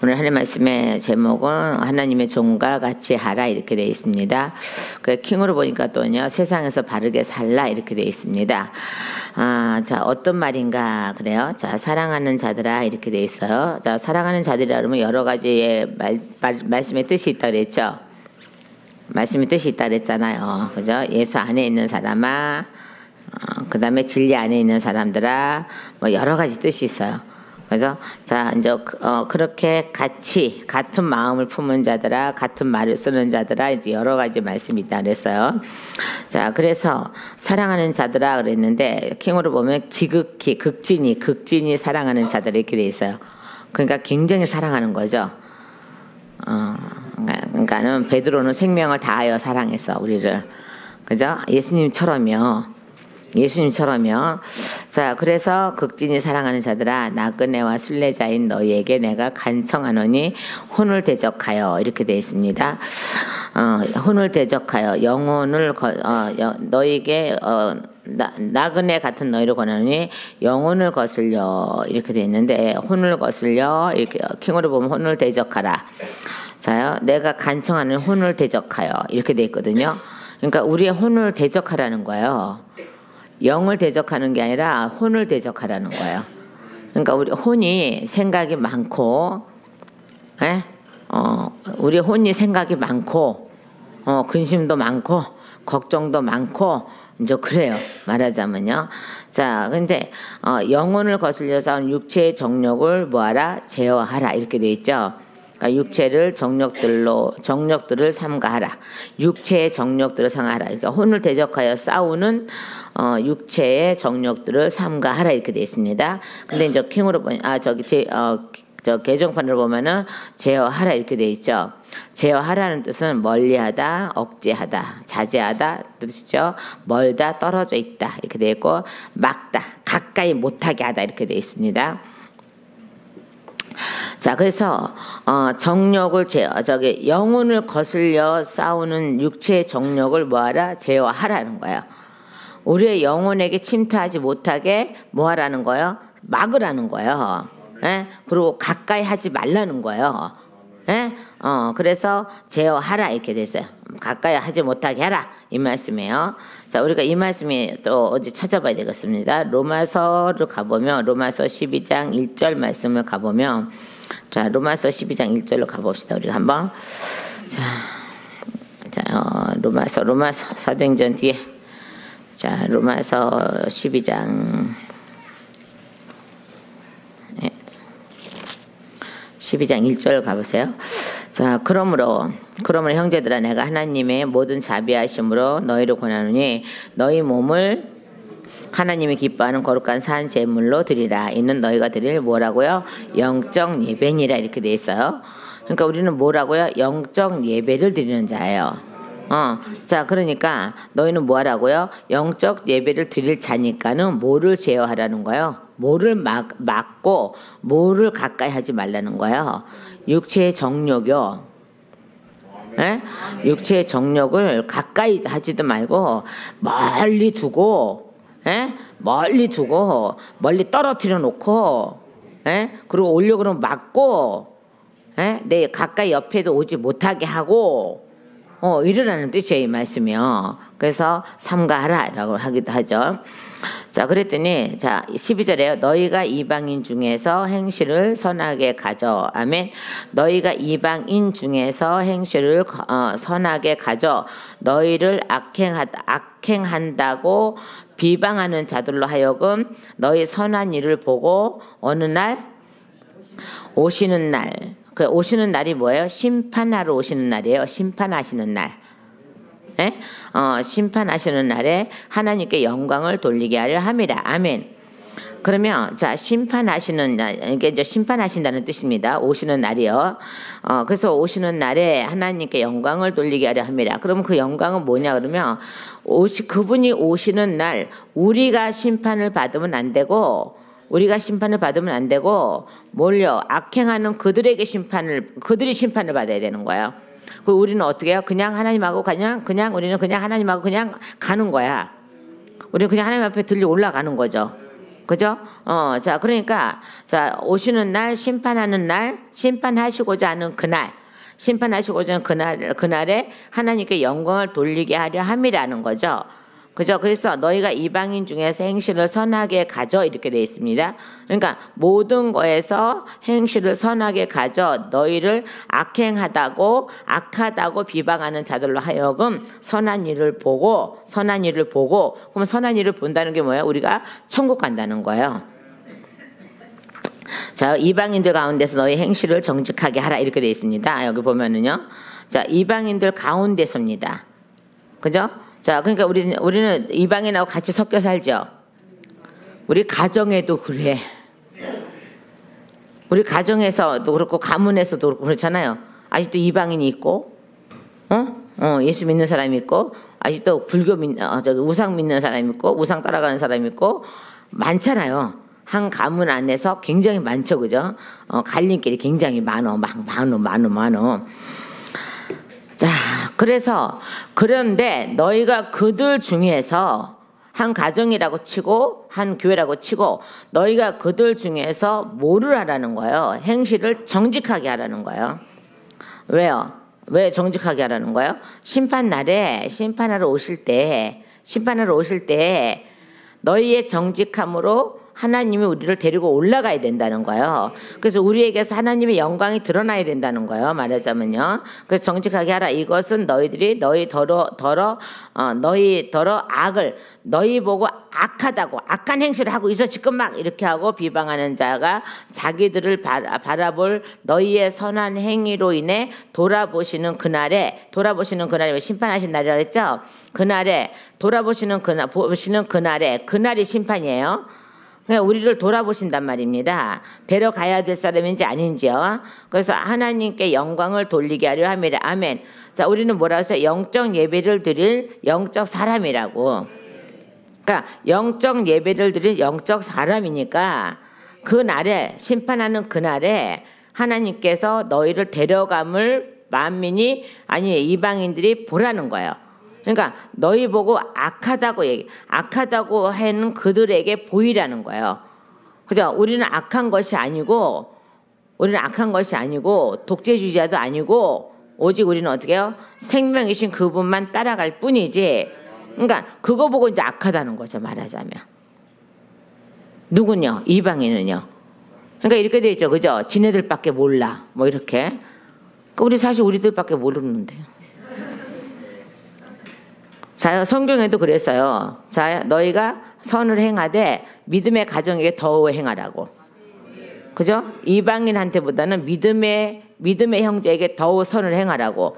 오늘 하나님 말씀의 제목은 하나님의 종과 같이 하라 이렇게 되어 있습니다. 그 킹으로 보니까 또요 세상에서 바르게 살라 이렇게 되어 있습니다. 자 어떤 말인가 그래요. 자 사랑하는 자들아 이렇게 되어 있어요. 자 사랑하는 자들이라 그러면 여러 가지의 말씀의 뜻이 있다 그랬죠. 말씀의 뜻이 있다 그랬잖아요. 그죠? 예수 안에 있는 사람아, 그 다음에 진리 안에 있는 사람들아, 뭐 여러 가지 뜻이 있어요. 그죠? 자, 이제, 그렇게 같은 마음을 품은 자들아, 같은 말을 쓰는 자들아, 이제 여러 가지 말씀이 있다 그랬어요. 자, 그래서 사랑하는 자들아 그랬는데, 킹으로 보면 지극히, 극진히 사랑하는 자들 이렇게 돼 있어요. 그러니까 굉장히 사랑하는 거죠. 그러니까는 베드로는 생명을 다하여 사랑했어, 우리를. 그죠? 예수님처럼요. 자 그래서 극진히 사랑하는 자들아 나그네와 순례자인 너희에게 내가 간청하노니 혼을 대적하여 이렇게 되어 있습니다. 혼을 대적하여 영혼을 너희에게 나그네 같은 너희를 권하노니 영혼을 거슬려 이렇게 되어 있는데 혼을 거슬려 이렇게 킹으로 보면 혼을 대적하라. 자요 내가 간청하는 혼을 대적하여 이렇게 되어 있거든요. 그러니까 우리의 혼을 대적하라는 거예요. 영을 대적하는 게 아니라 혼을 대적하라는 거예요. 그러니까 우리 혼이 생각이 많고, 우리 혼이 생각이 많고, 근심도 많고, 걱정도 많고, 이제 그래요. 말하자면요. 자, 근데 영혼을 거슬려서 육체의 정욕을 뭐하라? 제어하라 이렇게 돼 있죠. 육체를 정욕들을 삼가하라. 육체의 정욕들을 삼가하라. 그러니까 혼을 대적하여 싸우는 육체의 정욕들을 삼가하라 이렇게 되어 있습니다. 근데 이제 킹으로 보니 저 개정판을 보면은 제어하라 이렇게 되어 있죠. 제어하라는 뜻은 멀리하다, 억제하다, 자제하다 뜻이죠. 멀다, 떨어져 있다 이렇게 되어 있고 막다, 가까이 못하게 하다 이렇게 되어 있습니다. 자 그래서 정욕을 영혼을 거슬려 싸우는 육체의 정욕을 뭐하라? 제어하라는 거예요. 우리의 영혼에게 침투하지 못하게 뭐하라는 거예요? 막으라는 거예요. 그리고 가까이 하지 말라는 거예요. 그래서 제어하라 이렇게 됐어요. 가까이 하지 못하게 하라 이 말씀이에요. 자 우리가 이 말씀이 또 어디 찾아봐야 되겠습니다. 로마서를 가보면 로마서 12장 1절 말씀을 가보면 로마서 12장 1절로 가봅시다. 우리가 한번 로마서 사도행전 뒤에 로마서 12장 1절 가보세요. 자, 그러므로 형제들아 내가 하나님의 모든 자비하심으로 너희를 권하노니 너희 몸을 하나님이 기뻐하는 거룩한 산 제물로 드리라. 이는 너희가 드릴 뭐라고요? 영적 예배니라 이렇게 돼 있어요. 그러니까 우리는 뭐라고요? 영적 예배를 드리는 자예요. 자 그러니까 너희는 뭐하라고요? 영적 예배를 드릴 자니까는 뭐를 제어하라는 거예요? 뭐를 막고 뭐를 가까이 하지 말라는 거예요? 육체의 정욕이요. 육체의 정욕을 가까이 하지도 말고 멀리 두고 멀리 떨어뜨려 놓고 그리고 오려고 그러면 막고 내 가까이 옆에도 오지 못하게 하고 이러라는 뜻이에요 이 말씀이요. 그래서 삼가하라라고 하기도 하죠. 자 그랬더니 12절에요. 너희가 이방인 중에서 행실을 선하게 가져. 아멘. 너희가 이방인 중에서 행실을 선하게 가져 너희를 악행한다고 비방하는 자들로 하여금 너희 선한 일을 보고 어느 날 오시는 날 그 오시는 날이 뭐예요? 심판하러 오시는 날이에요. 심판하시는 날. 심판하시는 날에 하나님께 영광을 돌리게 하려 함이라. 아멘. 그러면 심판하시는 날 이게 이제 심판하신다는 뜻입니다. 오시는 날이요. 그래서 오시는 날에 하나님께 영광을 돌리게 하려 함이라. 그러면 그 영광은 뭐냐 그러면 그분이 오시는 날 우리가 심판을 받으면 안 되고 뭘요? 악행하는 그들이 심판을 받아야 되는 거예요. 그 우리는 어떻게 해요? 그냥 하나님하고 우리는 그냥 하나님하고 그냥 가는 거야. 우리는 그냥 하나님 앞에 들려 올라가는 거죠. 그죠? 자, 그러니까, 자, 오시는 날, 심판하는 날, 심판하시고자 하는 그날, 심판하시고자 하는 그날에 하나님께 영광을 돌리게 하려 함이라는 거죠. 그죠? 그래서 너희가 이방인 중에서 행실을 선하게 가져 이렇게 되어 있습니다. 그러니까 모든 거에서 행실을 선하게 가져 너희를 악하다고 비방하는 자들로 하여금 선한 일을 보고 그럼 선한 일을 본다는 게 뭐예요? 우리가 천국 간다는 거예요. 자, 이방인들 가운데서 너희 행실을 정직하게 하라 이렇게 되어 있습니다. 여기 보면은요. 자, 이방인들 가운데서입니다. 그죠? 자, 그러니까 우리는 이방인하고 같이 섞여 살죠. 우리 가정에도 그래. 우리 가정에서도 그렇고 가문에서도 그렇고 그렇잖아요. 아직도 이방인이 있고, 예수 믿는 사람이 있고, 아직도 우상 믿는 사람이 있고, 우상 따라가는 사람이 있고, 많잖아요. 한 가문 안에서 굉장히 많죠, 그죠? 갈림길이 굉장히 많어. 자, 그런데 너희가 그들 중에서 한 가정이라고 치고 한 교회라고 치고 너희가 그들 중에서 뭐를 하라는 거예요? 행실을 정직하게 하라는 거예요. 왜요? 왜 정직하게 하라는 거예요? 심판하러 오실 때 너희의 정직함으로 하나님이 우리를 데리고 올라가야 된다는 거예요. 그래서 우리에게서 하나님의 영광이 드러나야 된다는 거예요. 말하자면요. 그래서 정직하게 하라. 이것은 너희 보고 악한 행실을 하고 있어 지금 막 이렇게 하고 비방하는 자가 자기들을 바라볼 너희의 선한 행위로 인해 돌아보시는 그날에 심판하신 날이라고 했죠. 보시는 그날이 심판이에요. 그냥 우리를 돌아보신단 말입니다. 데려가야 될 사람인지 아닌지요. 그래서 하나님께 영광을 돌리게 하려 함이라. 아멘. 자, 우리는 뭐라고 했어요? 영적 예배를 드릴 영적 사람이라고. 그러니까 영적 예배를 드릴 영적 사람이니까 그날에 심판하는 그날에 하나님께서 너희를 데려감을 이방인들이 보라는 거예요. 그러니까 너희 보고 악하다고 하는 그들에게 보이라는 거예요. 그죠? 우리는 악한 것이 아니고 독재주의자도 아니고 오직 우리는 어떻게 해요? 생명이신 그분만 따라갈 뿐이지. 그러니까 그거 보고 이제 악하다는 거죠. 말하자면. 누군요? 이방인은요. 그러니까 이렇게 돼 있죠. 그죠? 지네들밖에 몰라. 뭐 이렇게. 그러니까 사실 우리들밖에 모르는데요. 자, 성경에도 그랬어요. 자, 너희가 선을 행하되 믿음의 가정에게 더욱 행하라고. 그죠? 이방인한테보다는 믿음의 형제에게 더욱 선을 행하라고.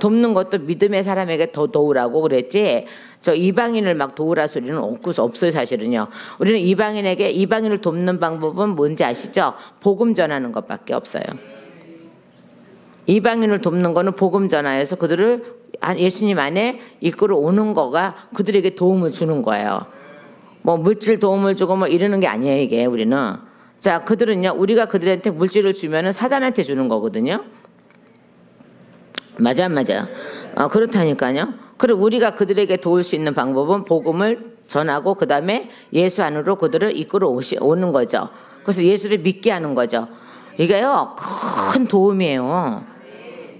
돕는 것도 믿음의 사람에게 더 도우라고 그랬지. 저 이방인을 막 도우라 소리는 없어요, 사실은요. 우리는 이방인을 돕는 방법은 뭔지 아시죠? 복음 전하는 것밖에 없어요. 이방인을 돕는 거는 복음 전하여서 그들을 예수님 안에 이끌어 오는 거가 그들에게 도움을 주는 거예요. 뭐 물질 도움을 주고 뭐 이러는 게 아니에요, 이게 우리는. 자, 그들은요, 우리가 그들한테 물질을 주면은 사단한테 주는 거거든요. 맞아요. 그렇다니까요. 그리고 우리가 그들에게 도울 수 있는 방법은 복음을 전하고 그 다음에 예수 안으로 그들을 이끌어 오는 거죠. 그래서 예수를 믿게 하는 거죠. 이게요, 큰 도움이에요.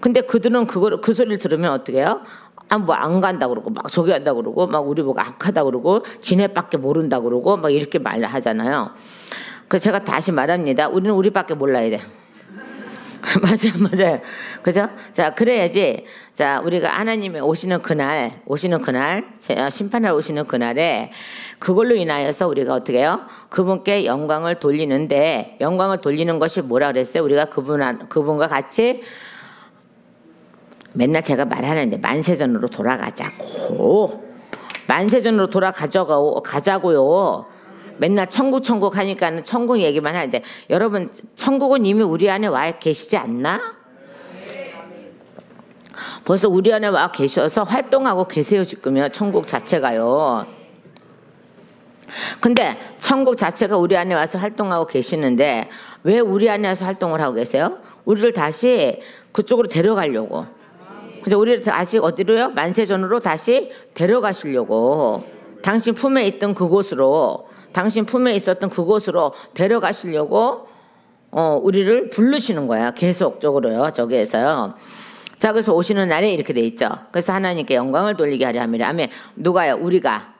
근데 그들은 그 소리를 들으면 어떻게 해요? 뭐 안 간다 그러고 막 저기 한다 그러고 막 우리 보고 악하다 그러고 지네밖에 모른다 그러고 막 이렇게 말하잖아요. 그래서 제가 다시 말합니다. 우리는 우리밖에 몰라야 돼. 맞아요. 그죠? 자, 그래야지. 자, 우리가 하나님의 오시는 그날, 심판하러 오시는 그날에 그걸로 인하여서 우리가 어떻게 해요? 그분께 영광을 돌리는데, 영광을 돌리는 것이 뭐라 그랬어요? 우리가 그분과 같이 맨날 제가 말하는데 만세전으로 돌아가자고. 만세전으로 가자고요. 맨날 천국 하니까는 천국 얘기만 하는데 여러분 천국은 이미 우리 안에 와 계시지 않나? 벌써 우리 안에 와 계셔서 활동하고 계세요. 지금요. 천국 자체가요. 근데 천국 자체가 우리 안에 와서 활동하고 계시는데 왜 우리 안에 와서 활동을 하고 계세요? 우리를 다시 그쪽으로 데려가려고. 그래서 우리를 아직 어디로요? 만세전으로 다시 데려가시려고. 당신 품에 있던 그곳으로 당신 품에 있었던 그곳으로 데려가시려고 우리를 부르시는 거야. 계속적으로요. 저기에서요. 자, 그래서 오시는 날에 이렇게 돼 있죠. 그래서 하나님께 영광을 돌리게 하려 함이라. 아멘. 누가요? 우리가.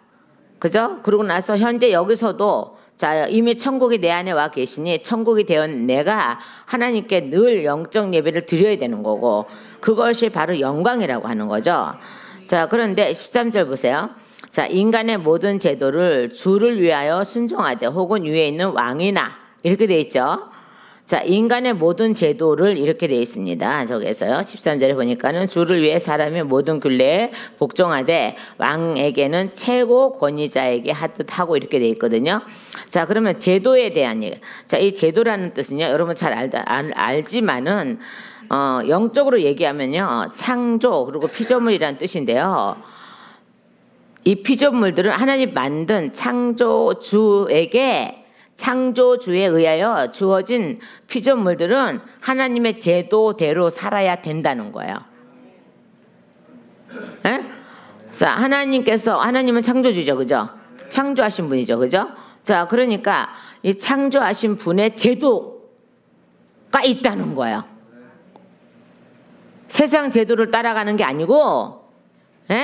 그죠? 그러고 나서 현재 여기서도 자, 이미 천국이 내 안에 와 계시니 천국이 되은 내가 하나님께 늘 영적 예배를 드려야 되는 거고, 그것이 바로 영광이라고 하는 거죠. 자, 그런데 13절 보세요. 자, 인간의 모든 제도를 주를 위하여 순종하되 혹은 위에 있는 왕이나 이렇게 돼 있죠. 자, 인간의 모든 제도를 이렇게 되어 있습니다. 저기에서요. 13절에 보니까는 주를 위해 사람의 모든 균례에 복종하되 왕에게는 최고 권위자에게 하듯 하고 이렇게 되어 있거든요. 자, 그러면 제도에 대한 얘기. 자, 이 제도라는 뜻은요. 여러분 잘 알지만은 영적으로 얘기하면요. 창조 그리고 피조물이라는 뜻인데요. 이 피조물들은 하나님 만든 창조주에 의하여 주어진 피조물들은 하나님의 제도대로 살아야 된다는 거예요. 에? 자, 하나님은 창조주죠, 그죠? 창조하신 분이죠, 그죠? 자, 그러니까 이 창조하신 분의 제도가 있다는 거예요. 세상 제도를 따라가는 게 아니고,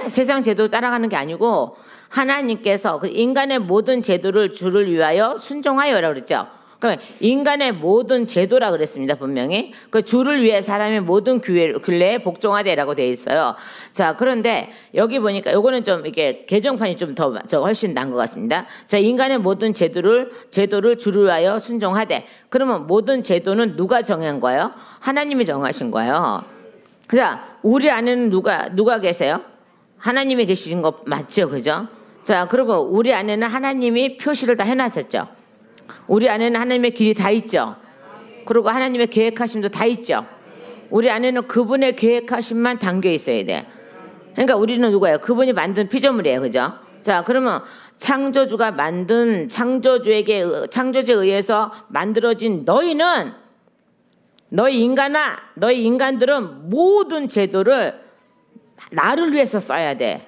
세상 제도를 따라가는 게 아니고, 하나님께서 그 인간의 모든 제도를 주를 위하여 순종하여라고 그랬죠. 그러면 인간의 모든 제도라 그랬습니다. 분명히 그 주를 위해 사람의 모든 균례에 복종하되라고 되어 있어요. 자, 그런데 여기 보니까 요거는 좀 이게 개정판이 좀 더 훨씬 나은 것 같습니다. 자, 인간의 모든 제도를 주를 위하여 순종하되, 그러면 모든 제도는 누가 정한 거예요? 하나님이 정하신 거예요. 자, 우리 안에는 누가 계세요? 하나님이 계신 거 맞죠, 그죠? 자, 그리고 우리 안에는 하나님이 표시를 다 해놨었죠. 우리 안에는 하나님의 길이 다 있죠. 그리고 하나님의 계획하심도 다 있죠. 우리 안에는 그분의 계획하심만 담겨 있어야 돼. 그러니까 우리는 누구예요? 그분이 만든 피조물이에요, 그죠? 자, 그러면 창조주가 만든 창조주에 의해서 만들어진 너희 인간들은 모든 제도를 나를 위해서 써야 돼.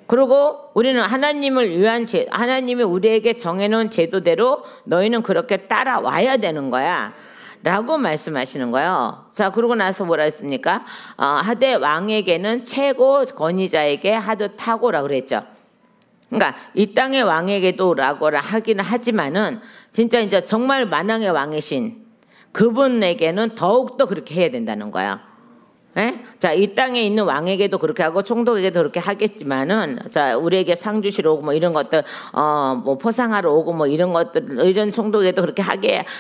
그리고 우리는 하나님이 우리에게 정해놓은 제도대로 너희는 그렇게 따라와야 되는 거야 라고 말씀하시는 거예요. 자, 그러고 나서 뭐라 했습니까? 하되 왕에게는 최고 권위자에게 하듯 하고라고 그랬죠. 그러니까 이 땅의 왕에게도 라고라 하긴 하지만은 진짜 이제 정말 만왕의 왕이신 그분에게는 더욱더 그렇게 해야 된다는 거야. 자, 이 땅에 있는 왕에게도 그렇게 하고 총독에게도 그렇게 하겠지만은, 자, 우리에게 상 주시러 오고 뭐 이런 것들 뭐 포상하러 오고 뭐 이런 것들, 이런 총독에게도 그렇게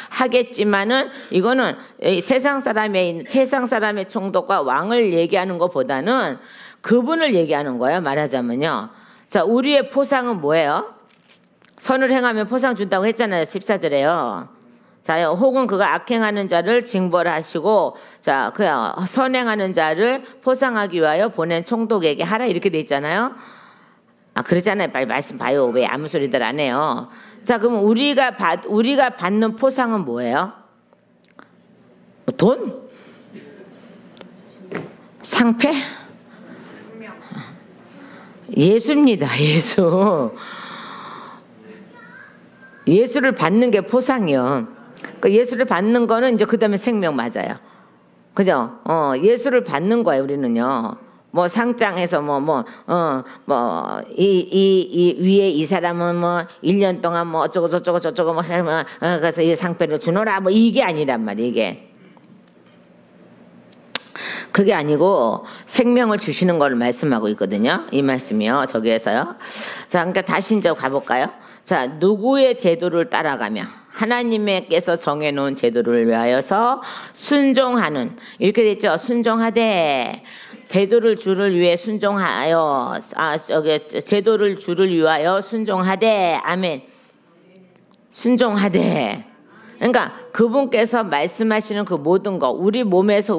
하겠지만은, 이거는 세상 사람의 총독과 왕을 얘기하는 것보다는 그분을 얘기하는 거예요. 말하자면요. 자, 우리의 포상은 뭐예요? 선을 행하면 포상 준다고 했잖아요. 14절에요. 자, 혹은 그가 악행하는 자를 징벌하시고, 자, 그 선행하는 자를 포상하기 위하여 보낸 총독에게 하라 이렇게 돼 있잖아요. 그러잖아요. 빨리 말씀 봐요. 왜 아무 소리들 안 해요? 자, 그럼 우리가 받는 포상은 뭐예요? 돈? 상패? 예수입니다. 예수를 받는 게 포상이요. 예수를 받는 거는 이제 그 다음에 생명 맞아요. 그죠? 예수를 받는 거예요, 우리는요. 뭐 상장해서 이 위에 이 사람은 뭐 1년 동안 뭐 어쩌고 저쩌고 뭐 하면 그래서 이 상패를 주노라 뭐 이게 아니란 말이에요, 이게. 그게 아니고 생명을 주시는 걸 말씀하고 있거든요. 이 말씀이요. 저기에서요. 자, 그러니까 다시 이제 가볼까요? 자, 누구의 제도를 따라가며 하나님께서 정해놓은 제도를 위하여서 순종하는, 이렇게 됐죠. 순종하되 제도를 주를 위해 순종하여, 제도를 주를 위하여 순종하되, 아멘. 순종하되. 그러니까 그분께서 말씀하시는 그 모든 것, 우리 몸에서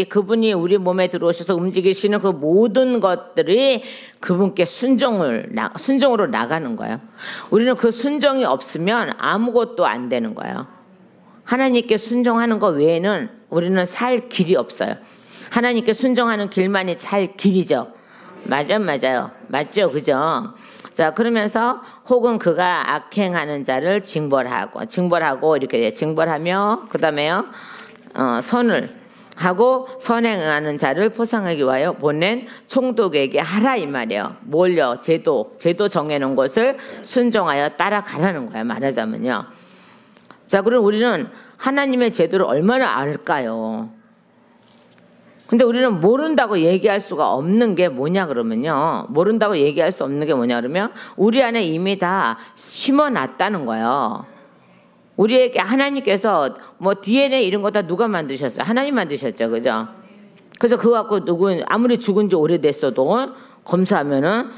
그분이 우리 몸에 들어오셔서 움직이시는 그 모든 것들이 그분께 순종으로 나가는 거예요. 우리는 그 순종이 없으면 아무것도 안 되는 거예요. 하나님께 순종하는 것 외에는 우리는 살 길이 없어요. 하나님께 순종하는 길만이 살 길이죠. 맞아요. 맞죠? 그죠? 자, 그러면서 혹은 그가 악행하는 자를 징벌하고 이렇게 돼. 징벌하며 그다음에요. 선을 하고 선행하는 자를 포상하기 위하여 보낸 총독에게 하라 이 말이에요. 뭘요? 제도 정해놓은 것을 순종하여 따라가라는 거야, 말하자면요. 자, 그럼 우리는 하나님의 제도를 얼마나 알까요? 근데 우리는 모른다고 얘기할 수가 없는 게 뭐냐 그러면요. 모른다고 얘기할 수 없는 게 뭐냐 그러면 우리 안에 이미 다 심어놨다는 거예요. 우리에게 하나님께서 뭐 DNA 이런 거 다 누가 만드셨어요? 하나님 만드셨죠, 그죠? 그래서 그거 갖고 누구 아무리 죽은 지 오래됐어도 검사하면은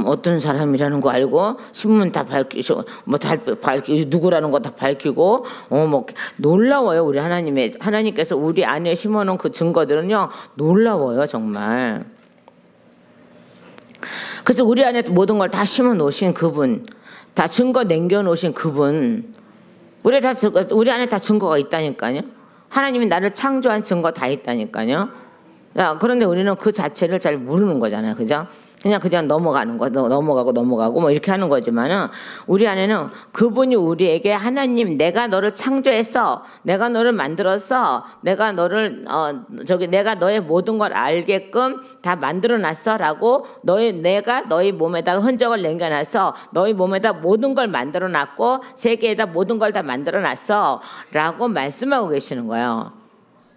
어떤 사람이라는 거 알고 신문 다 밝히고 뭐 다 밝히고 누구라는 거 다 밝히고 뭐 놀라워요. 우리 하나님께서 우리 안에 심어놓은 그 증거들은요 놀라워요, 정말. 그래서 우리 안에 모든 걸 다 심어 놓으신 그분, 다 증거 남겨 놓으신 그분. 우리 안에 다 증거가 있다니까요. 하나님이 나를 창조한 증거 다 있다니까요. 자, 그런데 우리는 그 자체를 잘 모르는 거잖아요, 그죠? 그냥 넘어가는 거, 넘어가고 뭐 이렇게 하는 거지만은 우리 안에는 그분이 우리에게 하나님, 내가 너를 창조했어, 내가 너를 만들었어, 내가 너를 내가 너의 모든 걸 알게끔 다 만들어놨어라고 내가 너희 몸에다가 흔적을 남겨놨어, 너희 몸에다 모든 걸 만들어놨고 세계에다 모든 걸 다 만들어놨어라고 말씀하고 계시는 거예요.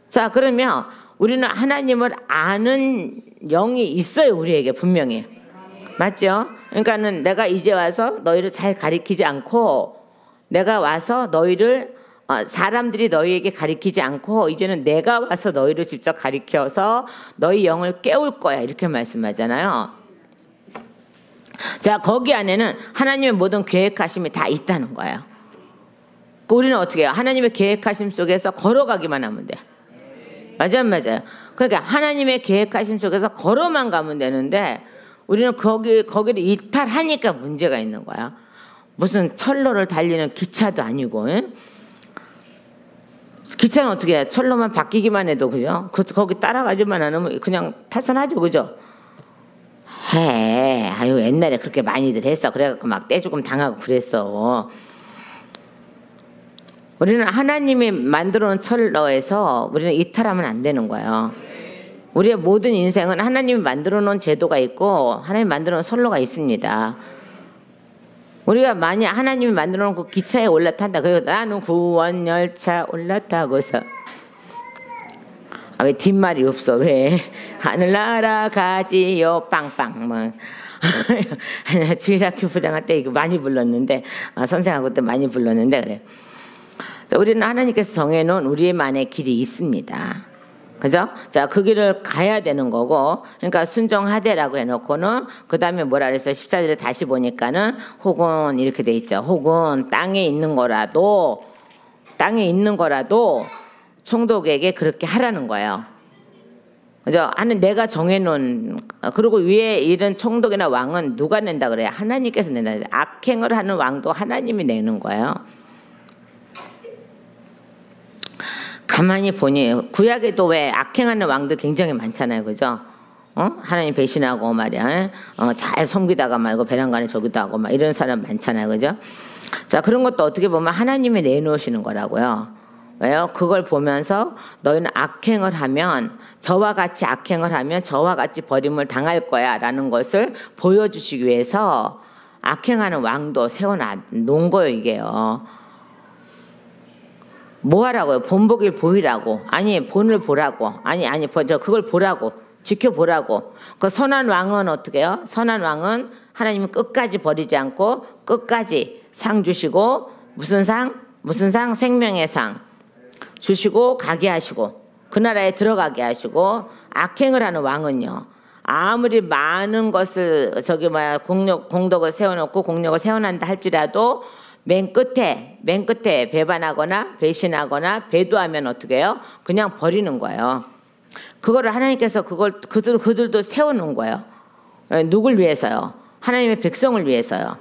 자, 그러면 우리는 하나님을 아는 영이 있어요, 우리에게 분명히. 맞죠? 그러니까는 내가 이제 와서 너희를 잘 가리키지 않고 내가 와서 너희를 사람들이 너희에게 가리키지 않고 이제는 내가 와서 너희를 직접 가리켜서 너희 영을 깨울 거야 이렇게 말씀하잖아요. 자, 거기 안에는 하나님의 모든 계획하심이 다 있다는 거예요. 우리는 어떻게 해요? 하나님의 계획하심 속에서 걸어가기만 하면 돼. 맞아요. 그러니까 하나님의 계획하심 속에서 걸어만 가면 되는데 우리는 거기를 이탈하니까 문제가 있는 거야. 무슨 철로를 달리는 기차도 아니고, 에? 기차는 어떻게 해요? 철로만 바뀌기만 해도 그죠? 거기 따라가지만 않으면 그냥 타선하죠, 그죠? 아유 옛날에 그렇게 많이들 했어. 그래갖고 막 떼죽음 당하고 그랬어. 우리는 하나님이 만들어놓은 철로에서 우리는 이탈하면 안 되는 거예요. 우리의 모든 인생은 하나님이 만들어놓은 제도가 있고 하나님이 만들어놓은 선로가 있습니다. 우리가 만약 하나님이 만들어놓은 그 기차에 올라탄다. 그리고 나는 구원 열차 올라타고서 왜 뒷말이 없어? 왜 하늘 날아가지요 빵빵 뭐 주일학교 부장할 때 이거 많이 불렀는데 선생하고 때 많이 불렀는데 그래. 우리는 하나님께서 정해놓은 우리만의 길이 있습니다. 그죠? 자, 그 길을 가야 되는 거고, 그러니까 순종하되라고 해놓고는 그 다음에 뭐라 그랬어요? 14절에 다시 보니까는 혹은 이렇게 돼 있죠. 혹은 땅에 있는 거라도 총독에게 그렇게 하라는 거예요. 그죠? 내가 정해놓은, 그리고 위에 이런 총독이나 왕은 누가 낸다 그래요? 하나님께서 낸다. 악행을 하는 왕도 하나님이 내는 거예요. 가만히 보니 구약에도 왜 악행하는 왕들 굉장히 많잖아요, 그죠? 하나님 배신하고 말이야, 잘 섬기다가 말고 배란간에 저기도 하고 막 이런 사람 많잖아요, 그죠? 자, 그런 것도 어떻게 보면 하나님이 내놓으시는 거라고요. 왜요? 그걸 보면서 너희는 악행을 하면 저와 같이 악행을 하면 저와 같이 버림을 당할 거야라는 것을 보여주시기 위해서 악행하는 왕도 세워놓은 거예요, 이게요. 뭐 하라고요? 본보기를 보이라고. 아니, 본을 보라고. 아니, 그걸 보라고. 지켜보라고. 그 선한 왕은 어떻게 해요? 선한 왕은 하나님은 끝까지 버리지 않고 끝까지 상 주시고 무슨 상? 생명의 상 주시고 가게 하시고 그 나라에 들어가게 하시고 악행을 하는 왕은요. 아무리 많은 것을 공덕을 세워놓고 공력을 세워난다 할지라도 맨 끝에 배반하거나 배신하거나 배도하면 어떻게 해요? 그냥 버리는 거예요. 그거를 하나님께서 그들도 세워놓은 거예요. 누굴 위해서요? 하나님의 백성을 위해서요.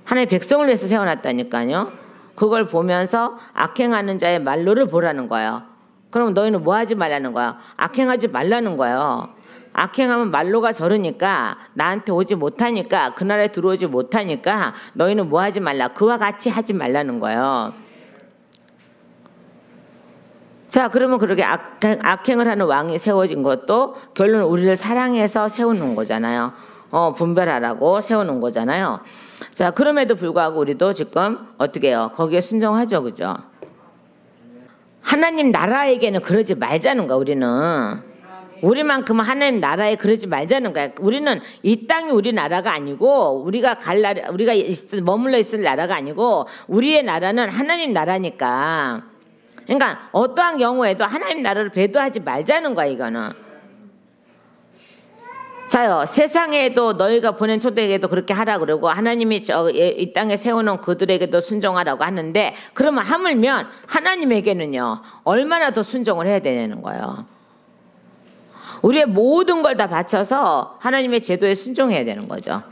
하나님의 백성을 위해서 세워놨다니까요. 그걸 보면서 악행하는 자의 말로를 보라는 거예요. 그럼 너희는 뭐 하지 말라는 거야? 악행하지 말라는 거예요. 악행하면 말로가 저르니까 나한테 오지 못하니까 그 나라에 들어오지 못하니까 너희는 뭐 하지 말라. 그와 같이 하지 말라는 거예요. 자, 그러면 그렇게 악행을 하는 왕이 세워진 것도 결론은 우리를 사랑해서 세우는 거잖아요. 분별하라고 세우는 거잖아요. 자, 그럼에도 불구하고 우리도 지금 어떻게 해요? 거기에 순종하죠. 그죠? 하나님 나라에게는 그러지 말자는 거야. 우리만큼은 하나님 나라에 그러지 말자는 거야. 우리는 이 땅이 우리 나라가 아니고 우리가 머물러 있을 나라가 아니고 우리의 나라는 하나님 나라니까. 그러니까 어떠한 경우에도 하나님 나라를 배도하지 말자는 거야. 이거는. 자요, 세상에도 너희가 보낸 초대에게도 그렇게 하라 그러고 하나님이 이 땅에 세워놓은 그들에게도 순종하라고 하는데, 그러면 하물면 하나님에게는요 얼마나 더 순종을 해야 되는 거예요. 우리의 모든 걸 다 바쳐서 하나님의 제도에 순종해야 되는 거죠.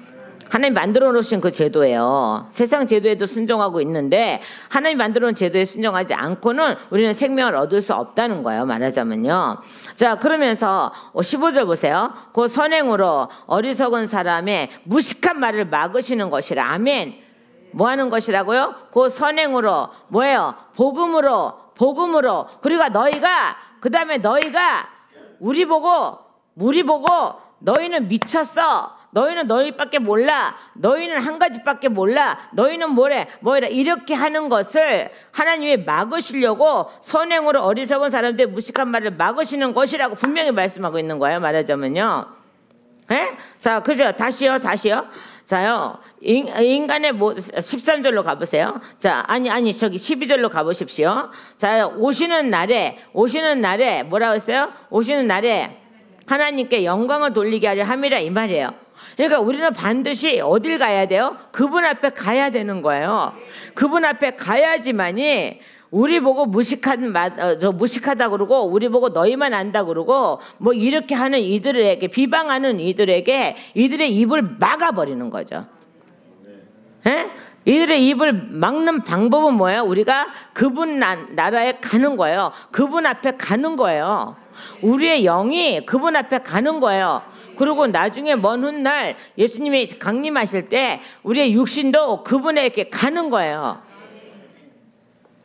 하나님 만들어 놓으신 그 제도예요. 세상 제도에도 순종하고 있는데 하나님 만들어 놓은 제도에 순종하지 않고는 우리는 생명을 얻을 수 없다는 거예요. 말하자면요. 자, 그러면서 15절 보세요. 그 선행으로 어리석은 사람의 무식한 말을 막으시는 것이라. 아멘. 뭐 하는 것이라고요? 그 선행으로 뭐예요? 복음으로. 그리고 그 다음에 너희가 우리 보고 너희는 미쳤어. 너희는 너희밖에 몰라. 너희는 한 가지밖에 몰라. 너희는 뭐래 이렇게 하는 것을 하나님이 막으시려고 선행으로 어리석은 사람들의 무식한 말을 막으시는 것이라고 분명히 말씀하고 있는 거예요. 말하자면요. 에? 자, 그죠? 다시요. 자요, 인간의 13절로 가보세요. 자, 아니 저기 12절로 가보십시오. 자요, 오시는 날에 뭐라고 했어요? 오시는 날에 하나님께 영광을 돌리게 하려 함이라 이 말이에요. 그러니까 우리는 반드시 어딜 가야 돼요? 그분 앞에 가야 되는 거예요. 그분 앞에 가야지만이 우리 보고 무식하다 그러고 우리 보고 너희만 안다 그러고 뭐 이렇게 하는 이들에게 비방하는 이들의 입을 막아버리는 거죠. 에? 이들의 입을 막는 방법은 뭐예요? 우리가 그분 나라에 가는 거예요. 그분 앞에 가는 거예요. 우리의 영이 그분 앞에 가는 거예요. 그리고 나중에 먼 훗날 예수님이 강림하실 때 우리의 육신도 그분에게 가는 거예요.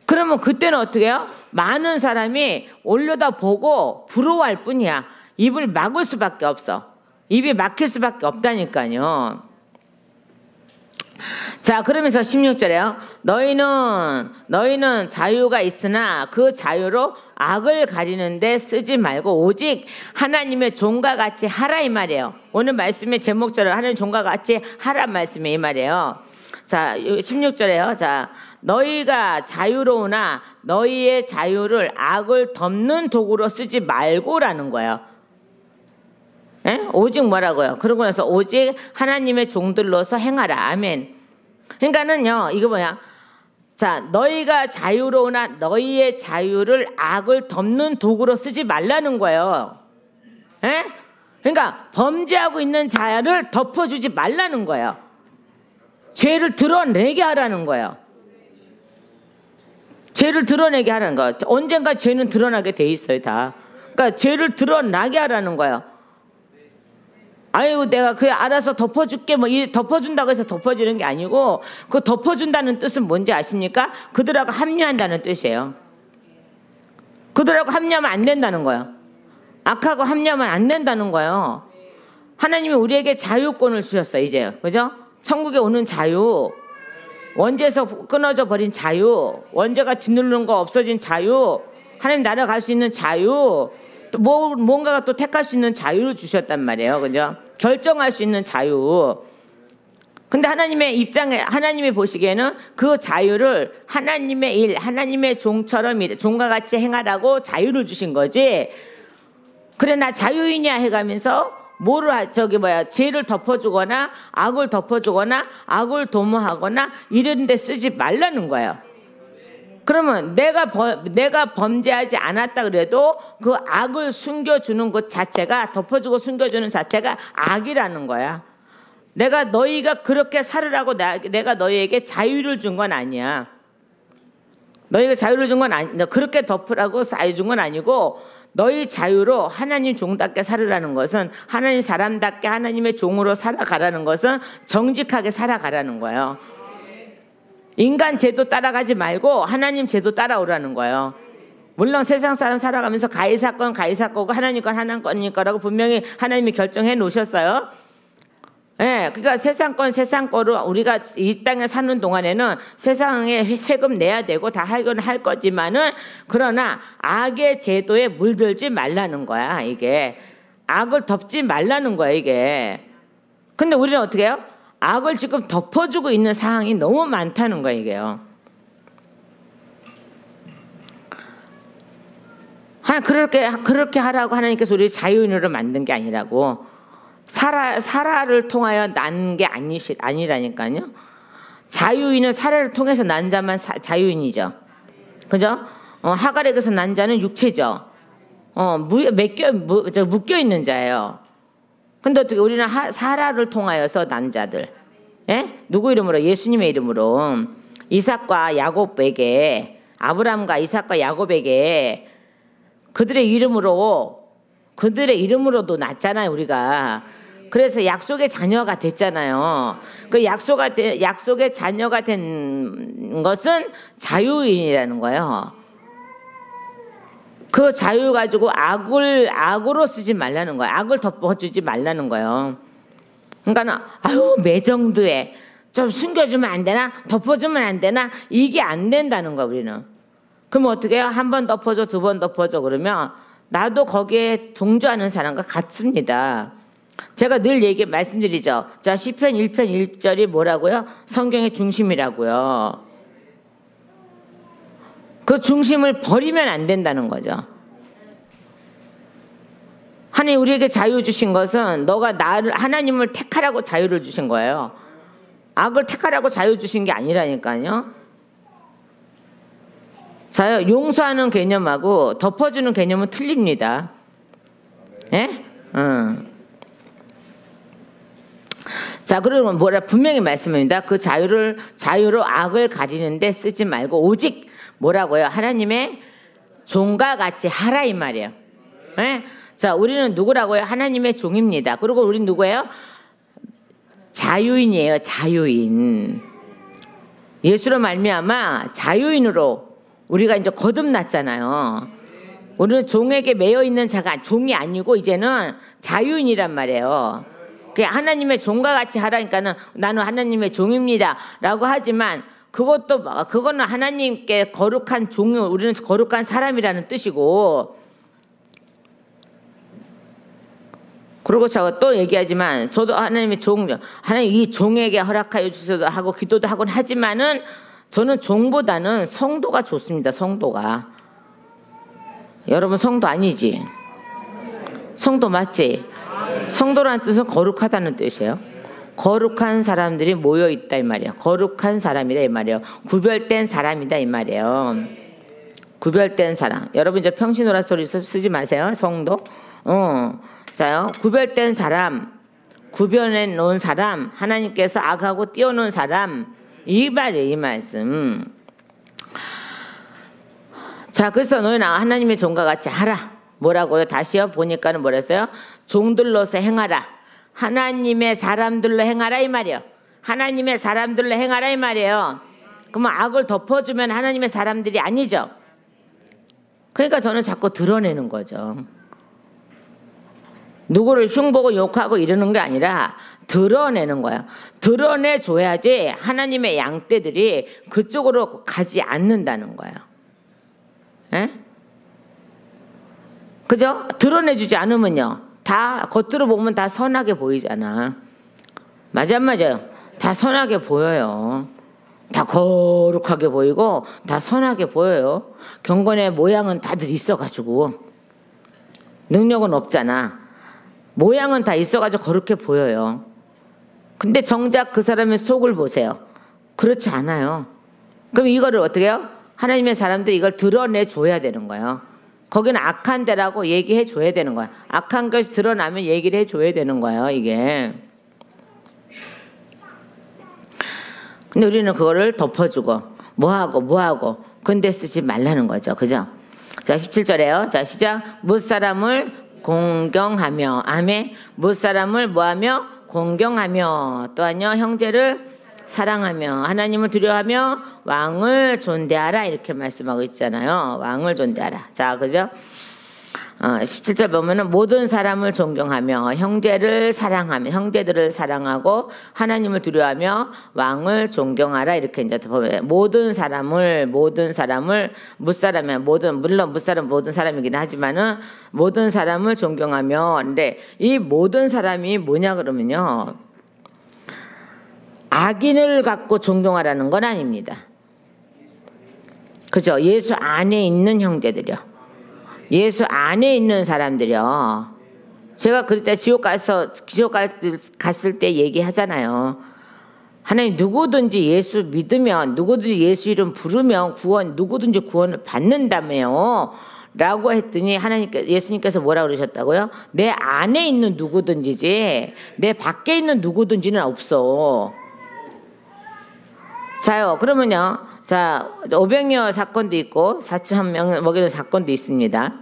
그러면 그때는 어떻게 해요? 많은 사람이 올려다보고 부러워할 뿐이야. 입을 막을 수밖에 없어. 입이 막힐 수밖에 없다니까요. 자, 그러면서 16절에요. 너희는 자유가 있으나 그 자유로 악을 가리는데 쓰지 말고 오직 하나님의 종과 같이 하라 이 말이에요. 오늘 말씀의 제목처럼 하나님의 종과 같이 하라 말씀이 이 말이에요. 자, 16절에요. 자, 너희가 자유로우나 너희의 자유를 악을 덮는 도구로 쓰지 말고라는 거예요. 에? 오직 뭐라고요? 그러고 나서 오직 하나님의 종들로서 행하라. 아멘. 그러니까는요, 이거 뭐야? 자, 너희가 자유로우나 너희의 자유를 악을 덮는 도구로 쓰지 말라는 거예요. 에? 그러니까 범죄하고 있는 자를 덮어주지 말라는 거예요. 죄를 드러내게 하라는 거예요. 죄를 드러내게 하라는 거예요. 언젠가 죄는 드러나게 돼 있어요, 다. 그러니까 죄를 드러나게 하라는 거예요. 아유, 내가 그래 알아서 덮어줄게 뭐 덮어준다고 해서 덮어주는 게 아니고, 그 덮어준다는 뜻은 뭔지 아십니까? 그들하고 합류한다는 뜻이에요. 그들하고 합류하면 안 된다는 거예요. 악하고 합류하면 안 된다는 거예요. 하나님이 우리에게 자유권을 주셨어요. 이제 그죠? 천국에 오는 자유, 원죄에서 끊어져 버린 자유, 원죄가 짓누르는 거 없어진 자유, 하나님 나라 갈 수 있는 자유, 또 뭔가가 또 택할 수 있는 자유를 주셨단 말이에요. 그죠? 결정할 수 있는 자유. 근데 하나님의 입장에, 하나님이 보시기에는 그 자유를 하나님의 일, 하나님의 종처럼 종과 같이 행하라고 자유를 주신 거지. 그래, 나 자유이냐 해가면서 죄를 덮어주거나 악을 덮어주거나 악을 도모하거나 이런 데 쓰지 말라는 거예요. 그러면 내가 범죄하지 않았다 그래도 그 악을 숨겨주는 것 자체가, 덮어주고 숨겨주는 자체가 악이라는 거야. 너희가 그렇게 살으라고 내가 너희에게 자유를 준 건 아니야. 너희가 자유를 준 건 아니, 그렇게 덮으라고 자유 준 건 아니고 너희 자유로 하나님 종답게 살으라는 것은, 하나님 사람답게 하나님의 종으로 살아가라는 것은 정직하게 살아가라는 거예요. 인간 제도 따라가지 말고 하나님 제도 따라오라는 거예요. 물론 세상 사람 살아가면서 가히 사건 가히 사건고 하나님 건 하나님 건일 거라고 분명히 하나님이 결정해 놓으셨어요. 예, 그러니까 세상 건 세상 거로 우리가 이 땅에 사는 동안에는 세상에 세금 내야 되고 다 할 거지만은, 그러나 악의 제도에 물들지 말라는 거야. 이게 악을 덮지 말라는 거야 이게. 근데 우리는 어떻게 해요? 악을 지금 덮어주고 있는 상황이 너무 많다는 거야 이게요. 그렇게 하라고 하나님께서 우리 자유인으로 만든 게 아니라고. 사라를 통하여 난 게 아니라니까요. 자유인은 사라를 통해서 난 자만 자유인이죠. 그죠? 하갈에게서 난 자는 육체죠. 묶여 있는 자예요. 근데 어떻게 우리는 사라를 통하여서 난 자들, 예? 누구 이름으로? 예수님의 이름으로. 이삭과 야곱에게, 아브라함과 이삭과 야곱에게 그들의 이름으로도 났잖아요 우리가. 그래서 약속의 자녀가 됐잖아요. 그 약속의 자녀가 된 것은 자유인이라는 거예요. 그 자유 가지고 악으로 쓰지 말라는 거예요. 악을 덮어주지 말라는 거예요. 그러니까 매정도에 좀 숨겨주면 안 되나? 덮어주면 안 되나? 이게 안 된다는 거야 우리는. 그럼 어떻게 해요? 한 번 덮어줘, 두 번 덮어줘 그러면 나도 거기에 동조하는 사람과 같습니다. 제가 늘 말씀드리죠. 자, 시편 1편 1절이 뭐라고요? 성경의 중심이라고요. 그 중심을 버리면 안 된다는 거죠. 하나님 우리에게 자유 주신 것은 너가 하나님을 택하라고 자유를 주신 거예요. 악을 택하라고 자유 주신 게 아니라니까요. 자, 용서하는 개념하고 덮어주는 개념은 틀립니다. 예? 자, 그러면 분명히 말씀합니다. 그 자유로 악을 가리는데 쓰지 말고 오직 뭐라고요? 하나님의 종과 같이 하라 이 말이에요. 예? 자, 우리는 누구라고요? 하나님의 종입니다. 그리고 우리는 누구예요? 자유인이에요. 자유인. 예수로 말미암아 자유인으로 우리가 이제 거듭났잖아요. 우리는 종에게 매여 있는 자가 종이 아니고 이제는 자유인이란 말이에요. 하나님의 종과 같이 하라니까는 나는 하나님의 종입니다라고 하지만 그거는 하나님께 거룩한 종, 우리는 거룩한 사람이라는 뜻이고. 그리고 제가 또 얘기하지만 저도 하나님의 하나님 이 종에게 허락하여 주셔도 하고 기도도 하곤 하지만은 저는 종보다는 성도가 좋습니다. 성도가. 여러분 성도 아니지? 성도 맞지? 성도라는 뜻은 거룩하다는 뜻이에요. 거룩한 사람들이 모여 있다 이 말이에요. 거룩한 사람이다 이 말이에요. 구별된 사람이다 이 말이에요. 구별된 사람. 여러분 이제 평신오라 소리 쓰지 마세요. 성도. 자요. 구별된 사람, 구별해 놓은 사람, 하나님께서 악하고 띄워놓은 사람, 이 말이에요. 이 말씀. 자, 그래서 너희는 하나님의 종과 같이 하라. 뭐라고요? 다시요. 보니까는 뭐랬어요? 종들로서 행하라. 하나님의 사람들로 행하라 이 말이에요. 하나님의 사람들로 행하라 이 말이에요. 그러면 악을 덮어주면 하나님의 사람들이 아니죠. 그러니까 저는 자꾸 드러내는 거죠. 누구를 흉보고 욕하고 이러는 게 아니라 드러내는 거예요. 드러내줘야지 하나님의 양떼들이 그쪽으로 가지 않는다는 거예요. 에? 그죠? 드러내주지 않으면요. 다 겉으로 보면 다 선하게 보이잖아. 맞아 안 맞아요? 다 선하게 보여요. 다 거룩하게 보이고 다 선하게 보여요. 경건의 모양은 다들 있어가지고 능력은 없잖아. 모양은 다 있어가지고 그렇게 보여요. 근데 정작 그 사람의 속을 보세요. 그렇지 않아요. 그럼 이거를 어떻게 해요? 하나님의 사람들이 이걸 드러내줘야 되는 거예요. 거기는 악한 데라고 얘기해 줘야 되는 거야. 악한 것이 드러나면 얘기를 해줘야 되는 거예요. 이게. 근데 우리는 그거를 덮어주고 뭐하고 근데 쓰지 말라는 거죠. 그죠? 자, 17절에요. 자, 시작. 무사람을 공경하며, 아멘. 무사람을 뭐하며? 공경하며, 또한요, 형제를 사랑하며, 하나님을 두려워하며, 왕을 존대하라. 이렇게 말씀하고 있잖아요. 왕을 존대하라. 자, 그죠? 17절 보면은 모든 사람을 존경하며 형제를 사랑하며 형제들을 사랑하고 하나님을 두려워하며 왕을 존경하라. 이렇게 이제 보면 모든 사람을 무사람이야. 물론 무사람 모든 사람이긴 하지만은 모든 사람을 존경하며, 근데 이 모든 사람이 뭐냐 그러면요, 악인을 갖고 존경하라는 건 아닙니다. 그죠? 예수 안에 있는 형제들이요. 예수 안에 있는 사람들이요. 제가 그때 지옥 갔을 때 얘기하잖아요. 하나님, 누구든지 예수 믿으면, 누구든지 예수 이름 부르면 누구든지 구원을 받는다며요. 라고 했더니 예수님께서 뭐라 그러셨다고요? 내 안에 있는 누구든지지 내 밖에 있는 누구든지는 없어. 자요, 그러면요. 자, 500여 사건도 있고 4,000명 먹이는 사건도 있습니다.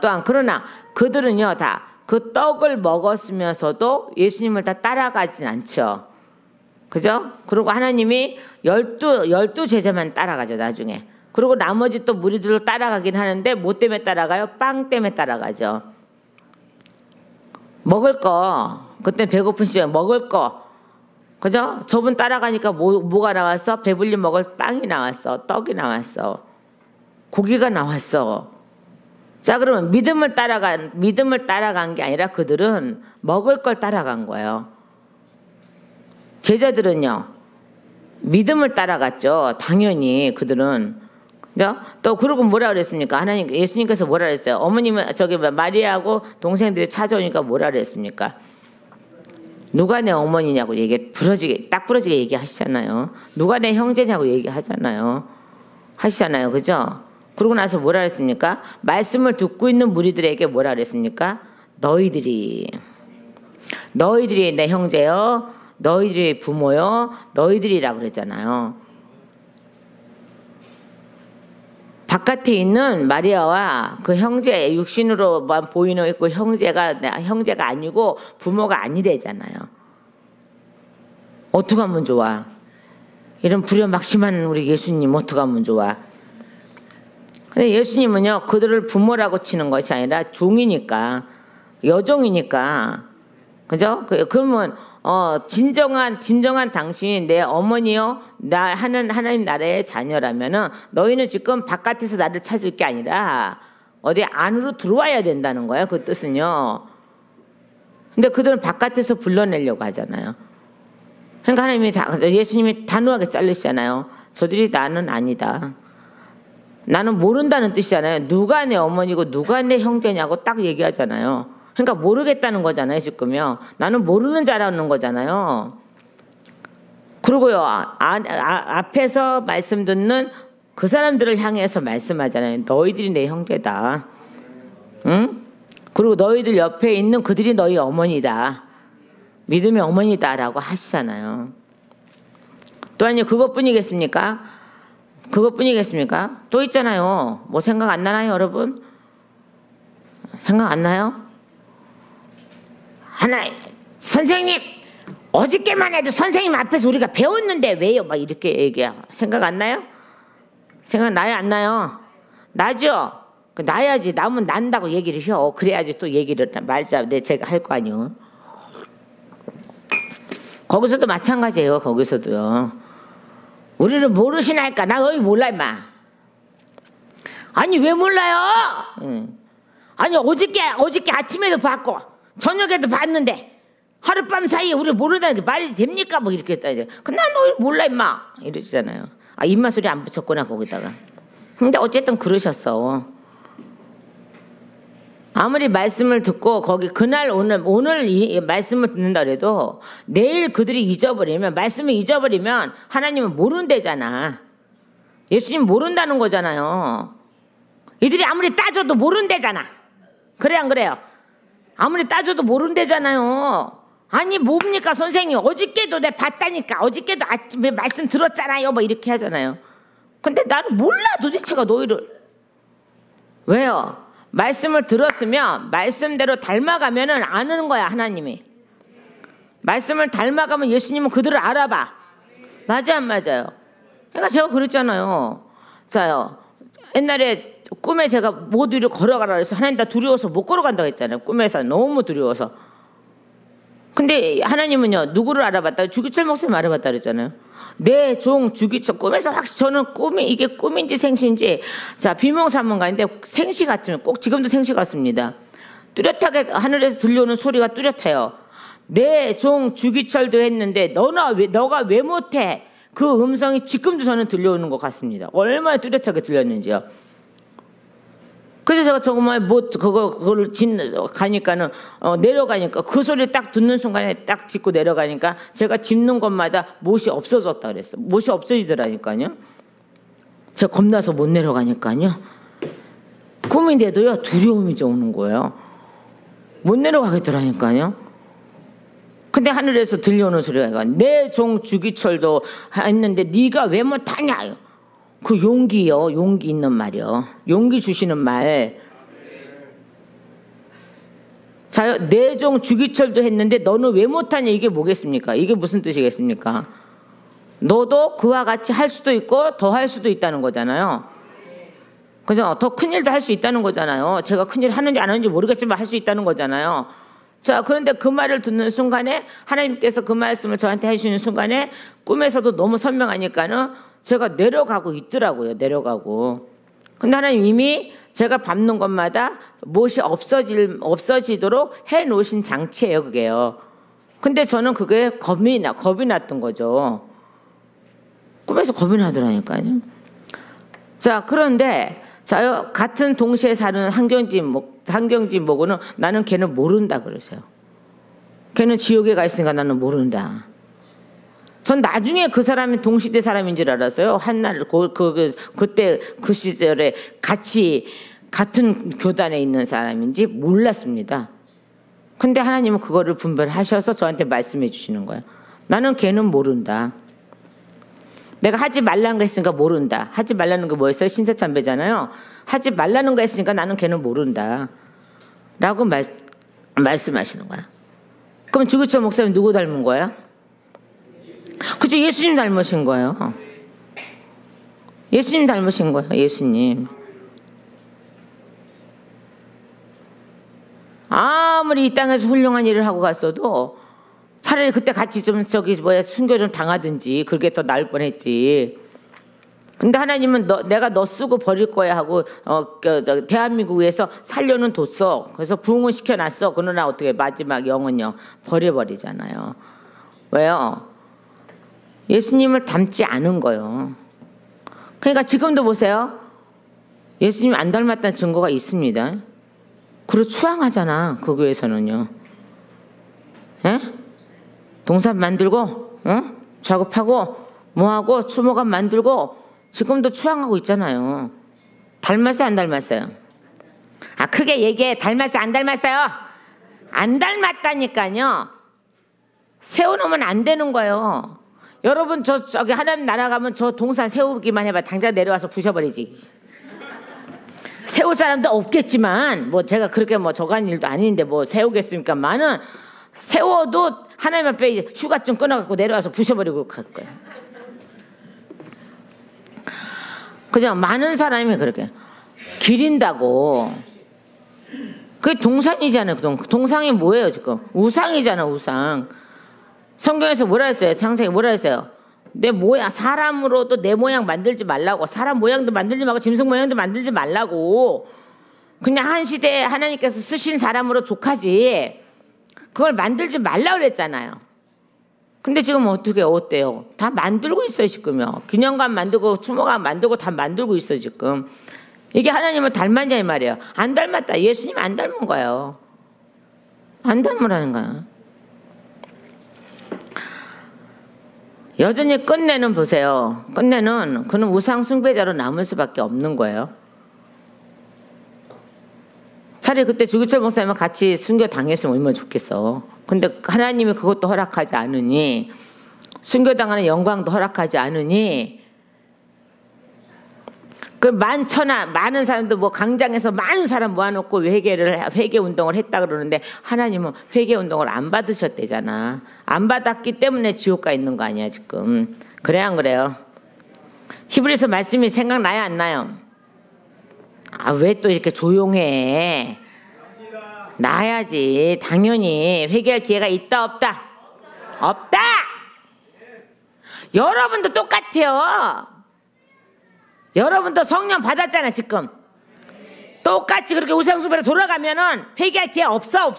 또한 그러나 그들은요, 다 그 떡을 먹었으면서도 예수님을 다 따라가진 않죠. 그죠? 그리고 하나님이 12 제자만 따라가죠, 나중에. 그리고 나머지 또 무리들로 따라가긴 하는데 뭐 때문에 따라가요? 빵 때문에 따라가죠. 먹을 거, 그때 배고픈 시절 먹을 거, 그죠? 저분 따라가니까 뭐가 나왔어? 배불리 먹을 빵이 나왔어. 떡이 나왔어. 고기가 나왔어. 자, 그러면 믿음을 따라간 게 아니라 그들은 먹을 걸 따라간 거예요. 제자들은요, 믿음을 따라갔죠. 당연히 그들은. 또 그러고 뭐라 그랬습니까? 예수님께서 뭐라 그랬어요? 어머님은 저기 마리아하고 동생들이 찾아오니까 뭐라 그랬습니까? 누가 내 어머니냐고 딱 부러지게 얘기하시잖아요. 누가 내 형제냐고 얘기하잖아요. 하시잖아요. 그죠? 그러고 나서 뭐라 그랬습니까? 말씀을 듣고 있는 무리들에게 뭐라 그랬습니까? 너희들이 내 형제요, 너희들이 부모요, 너희들이라고 그랬잖아요. 바깥에 있는 마리아와 그 형제, 육신으로만 보이는 그 형제가 아니고 부모가 아니래잖아요. 어떻게 하면 좋아? 이런 불효막심한 우리 예수님 어떻게 하면 좋아? 근데 예수님은요, 그들을 부모라고 치는 것이 아니라 종이니까, 여종이니까, 그죠? 그러면 진정한 당신이 내 어머니요, 하나님 나라의 자녀라면은 너희는 지금 바깥에서 나를 찾을 게 아니라 어디 안으로 들어와야 된다는 거예요. 그 뜻은요. 근데 그들은 바깥에서 불러내려고 하잖아요. 그러니까 예수님이 단호하게 자르시잖아요. 저들이 나는 아니다. 나는 모른다는 뜻이잖아요. 누가 내 어머니고 누가 내 형제냐고 딱 얘기하잖아요. 그러니까 모르겠다는 거잖아요, 지금요. 나는 모르는 자라는 거잖아요. 그리고요, 앞에서 말씀 듣는 그 사람들을 향해서 말씀하잖아요. 너희들이 내 형제다. 응? 그리고 너희들 옆에 있는 그들이 너희 어머니다. 믿음의 어머니다라고 하시잖아요. 또한요, 그것뿐이겠습니까? 또 있잖아요. 뭐 생각 안 나나요, 여러분? 생각 안 나요? 선생님, 어저께만 해도 선생님 앞에서 우리가 배웠는데 왜요? 막 이렇게 얘기해. 생각 안 나요? 생각 나요, 안 나요? 나죠? 나야지. 나면 난다고 얘기를 해요. 그래야지 또 얘기를 말자. 제가 할 거 아니요. 거기서도 마찬가지예요. 거기서도요. 우리를 모르시나니까 나 너희 몰라 임마. 아니 왜 몰라요? 아니 어저께 아침에도 봤고 저녁에도 봤는데 하룻밤 사이에 우리를 모른다는 게 말이 됩니까? 뭐 이렇게 했다 이제. 난 너희 몰라 임마 이러시잖아요. 입맛 소리 안 붙였구나 거기다가. 근데 어쨌든 그러셨어. 아무리 말씀을 듣고 거기 그날 오늘 이 말씀을 듣는다 그래도 내일 그들이 잊어버리면, 말씀을 잊어버리면 하나님은 모른대잖아. 예수님 모른다는 거잖아요. 이들이 아무리 따져도 모른대잖아. 그래 안 그래요? 아무리 따져도 모른대잖아요. 아니 뭡니까 선생님, 어저께도 내가 봤다니까, 어저께도 아침에 말씀 들었잖아요, 뭐 이렇게 하잖아요. 근데 나는 몰라 도대체가 너희를. 왜요? 말씀을 들었으면 말씀대로 닮아가면은 아는 거야 하나님이. 말씀을 닮아가면 예수님은 그들을 알아봐. 맞아 안 맞아요? 그러니까 제가 그랬잖아요. 자요. 옛날에 꿈에 제가 못 위로 걸어가라 그래서 하나님 나 두려워서 못 걸어간다고 했잖아요. 꿈에서 너무 두려워서. 근데 하나님은요 누구를 알아봤다? 주기철 목사님 알아봤다 그랬잖아요. 내 종 주기철. 꿈에서 확실히 저는 꿈이 이게 꿈인지 생시인지 자 비몽사몽가인데 생시 같으면 꼭 지금도 생시 같습니다. 뚜렷하게 하늘에서 들려오는 소리가 뚜렷해요. 내 종 주기철도 했는데 너가 왜 못해? 그 음성이 지금도 저는 들려오는 것 같습니다. 얼마나 뚜렷하게 들렸는지요. 그래서 제가 정말 그걸 가니까는 내려가니까 그 소리 딱 듣는 순간에 딱 짚고 내려가니까 제가 짚는 곳마다 못이 없어졌다 그랬어. 못이 없어지더라니까요. 제가 겁나서 못 내려가니까요. 꿈인데도요 두려움이 좀 오는 거예요. 못 내려가겠더라니까요. 근데 하늘에서 들려오는 소리가 내 종 주기철도 했는데 네가 왜 못하냐. 그 용기요. 용기 있는 말이요. 용기 주시는 말. 자, 내 종 주기철도 했는데 너는 왜 못하냐. 이게 뭐겠습니까? 이게 무슨 뜻이겠습니까? 너도 그와 같이 할 수도 있고 더 할 수도 있다는 거잖아요. 그죠? 더 큰일도 할 수 있다는 거잖아요. 제가 큰일 하는지 안 하는지 모르겠지만 할 수 있다는 거잖아요. 자, 그런데 그 말을 듣는 순간에 하나님께서 그 말씀을 저한테 해주시는 순간에 꿈에서도 너무 선명하니까는 제가 내려가고 있더라고요. 내려가고. 근데 하나님 이미 제가 밟는 것마다 못이 없어지도록 해놓으신 장치예요. 그게요. 근데 저는 그게 겁이 났던 거죠. 꿈에서 겁이 나더라니까요. 자, 그런데 자, 같은 동시에 사는 한경진 보고는 나는 걔는 모른다 그러세요. 걔는 지옥에 가 있으니까 나는 모른다. 전 나중에 그 사람이 동시대 사람인 줄 알았어요. 한날 그때 그 시절에 같은 교단에 있는 사람인지 몰랐습니다. 근데 하나님은 그거를 분별하셔서 저한테 말씀해 주시는 거예요. 나는 걔는 모른다. 내가 하지 말라는 거 했으니까 모른다. 하지 말라는 거 뭐였어요? 신사참배잖아요. 하지 말라는 거 했으니까 나는 걔는 모른다. 라고 말씀하시는 거야. 그럼 주기철 목사님 누구 닮은 거야? 그치, 예수님 닮으신 거예요. 예수님 닮으신 거예요. 예수님. 아무리 이 땅에서 훌륭한 일을 하고 갔어도 차라리 그때 같이 좀 순교 좀 당하든지 그게 더 나을 뻔했지. 근데 하나님은 내가 너 쓰고 버릴 거야 하고 대한민국에서 살려는 뒀어. 그래서 부흥을 시켜놨어. 그러나 어떻게 마지막 영은요 버려버리잖아요. 왜요? 예수님을 닮지 않은 거예요. 그러니까 지금도 보세요. 예수님 안 닮았다는 증거가 있습니다. 그리고 추앙하잖아. 그 교회에서는요. 에? 동산 만들고 작업하고 뭐하고 추모관 만들고 지금도 추앙하고 있잖아요. 닮았어요 안 닮았어요? 아 크게 얘기해. 닮았어요 안 닮았어요? 안 닮았다니까요. 세워놓으면 안 되는 거예요. 여러분 저기 하나님 나라 가면 저 동산 세우기만 해봐. 당장 내려와서 부셔버리지. 세울 사람도 없겠지만 뭐 제가 그렇게 뭐 저간 일도 아닌데 뭐 세우겠습니까만은 세워도 하나님 앞에 휴가증 끊어갖고 내려와서 부셔버리고 갈 거예요. 그죠? 많은 사람이 그렇게 기린다고. 그게 동산이잖아요. 동상이 뭐예요 지금? 우상이잖아 우상. 성경에서 뭐라 했어요? 창세기 뭐라 했어요? 내 모양 사람으로도 내 모양 만들지 말라고. 사람 모양도 만들지 말고 짐승 모양도 만들지 말라고. 그냥 한 시대에 하나님께서 쓰신 사람으로 족하지 그걸 만들지 말라 그랬잖아요. 근데 지금 어때요? 다 만들고 있어요 지금요. 기념관 만들고 추모관 만들고 다 만들고 있어요 지금. 이게 하나님을 닮았냐 이 말이에요. 안 닮았다. 예수님 안 닮은 거예요. 안 닮으라는 거야. 여전히 끝내는 보세요. 끝내는 그는 우상 숭배자로 남을 수밖에 없는 거예요. 차라리 그때 주기철 목사님은 같이 순교 당했으면 얼마나 좋겠어. 근데 하나님이 그것도 허락하지 않으니 순교당하는 영광도 허락하지 않으니 그 많은 사람도 뭐 강장에서 많은 사람 모아놓고 회개 운동을 했다 그러는데 하나님은 회개 운동을 안 받으셨대잖아. 안 받았기 때문에 지옥 가 있는 거 아니야 지금. 그래 안 그래요? 히브리서 말씀이 생각나요 안 나요? 아, 왜 또 이렇게 조용해? 나야지. 당연히 회개할 기회가 있다 없다? 없다. 여러분도 똑같아요. 여러분도 성령 받았잖아 지금. 똑같이 그렇게 우상숭배로 돌아가면은 회개할 기회 없어.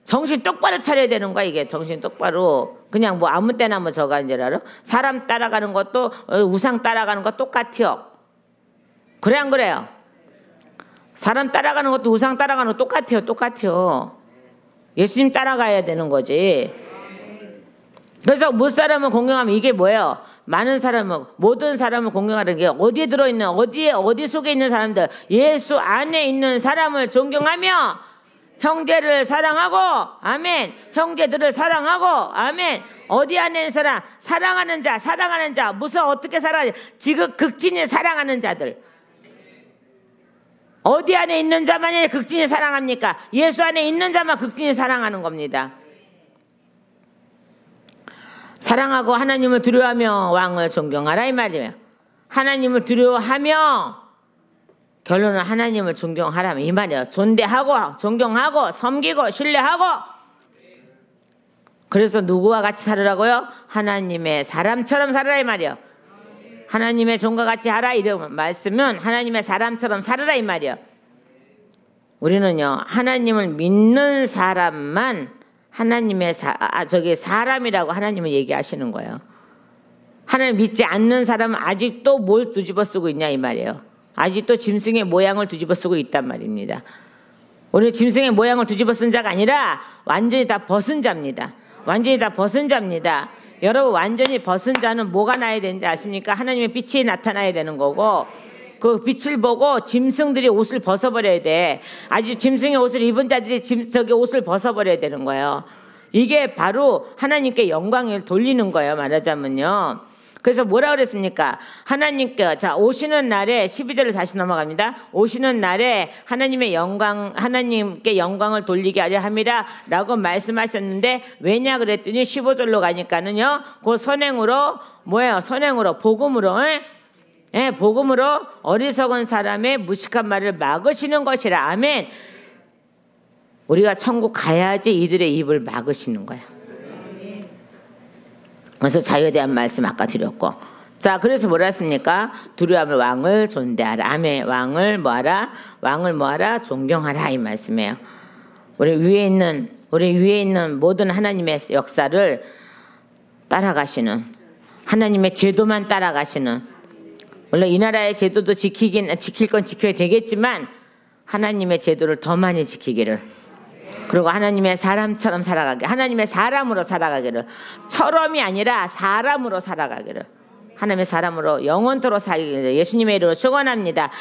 정신 똑바로 차려야 되는 거야 이게. 정신 똑바로. 그냥 뭐 아무 때나 뭐 저거 하는 줄 알아? 사람 따라가는 것도 우상 따라가는 거 똑같아요. 그래 안 그래요? 사람 따라가는 것도 우상 따라가는 거 똑같아요. 예수님 따라가야 되는 거지. 그래서 못 사람을 공경하면 이게 뭐예요? 많은 사람은, 모든 사람을 공경하는 게 어디에 들어있는, 어디 속에 있는 사람들, 예수 안에 있는 사람을 존경하며 형제를 사랑하고, 아멘. 형제들을 사랑하고, 아멘. 어디 안에 있는 사람, 사랑하는 자, 무슨 어떻게 사랑하지? 지금 극진히 사랑하는 자들. 어디 안에 있는 자만이 극진히 사랑합니까? 예수 안에 있는 자만 극진히 사랑하는 겁니다. 사랑하고 하나님을 두려워하며 왕을 존경하라 이 말이에요. 하나님을 두려워하며 결론은 하나님을 존경하라면 이 말이에요. 존대하고 존경하고 섬기고 신뢰하고. 그래서 누구와 같이 살으라고요? 하나님의 사람처럼 살으라 이 말이에요. 하나님의 종과 같이 하라 이런 말씀은 하나님의 사람처럼 살으라 이 말이에요. 우리는요 하나님을 믿는 사람만 하나님의 사람이라고 하나님은 얘기하시는 거예요. 하나님 믿지 않는 사람은 아직도 뭘 뒤집어 쓰고 있냐 이 말이에요. 아직도 짐승의 모양을 뒤집어 쓰고 있단 말입니다. 우리 짐승의 모양을 뒤집어 쓴 자가 아니라 완전히 다 벗은 자입니다. 완전히 다 벗은 자입니다. 여러분 완전히 벗은 자는 뭐가 나야 되는지 아십니까? 하나님의 빛이 나타나야 되는 거고 그 빛을 보고 짐승들이 옷을 벗어버려야 돼. 아주 짐승의 옷을 입은 자들이 저기 옷을 벗어버려야 되는 거예요. 이게 바로 하나님께 영광을 돌리는 거예요. 말하자면요. 그래서 뭐라 그랬습니까? 하나님께 오시는 날에 12절을 다시 넘어갑니다. 오시는 날에 하나님의 영광 하나님께 영광을 돌리게 하려 함이라라고 말씀하셨는데 왜냐 그랬더니 15절로 가니까는요. 그 선행으로 뭐예요? 선행으로 복음으로 복음으로 어리석은 사람의 무식한 말을 막으시는 것이라. 아멘. 우리가 천국 가야지 이들의 입을 막으시는 거야. 그래서 자유에 대한 말씀 아까 드렸고, 자 그래서 뭐라 했습니까? 두려워하며 왕을 존대하라. 아멘. 왕을 뭐하라? 존경하라 이 말씀이에요. 우리 위에 있는 모든 하나님의 역사를 따라가시는, 하나님의 제도만 따라가시는, 물론 이 나라의 제도도 지킬 건 지켜야 되겠지만 하나님의 제도를 더 많이 지키기를, 그리고 하나님의 사람처럼 살아가게, 하나님의 사람으로 살아가기를, 처럼이 아니라 사람으로 살아가기를, 하나님의 사람으로 영원토록 살기를 예수님의 이름으로 축원합니다.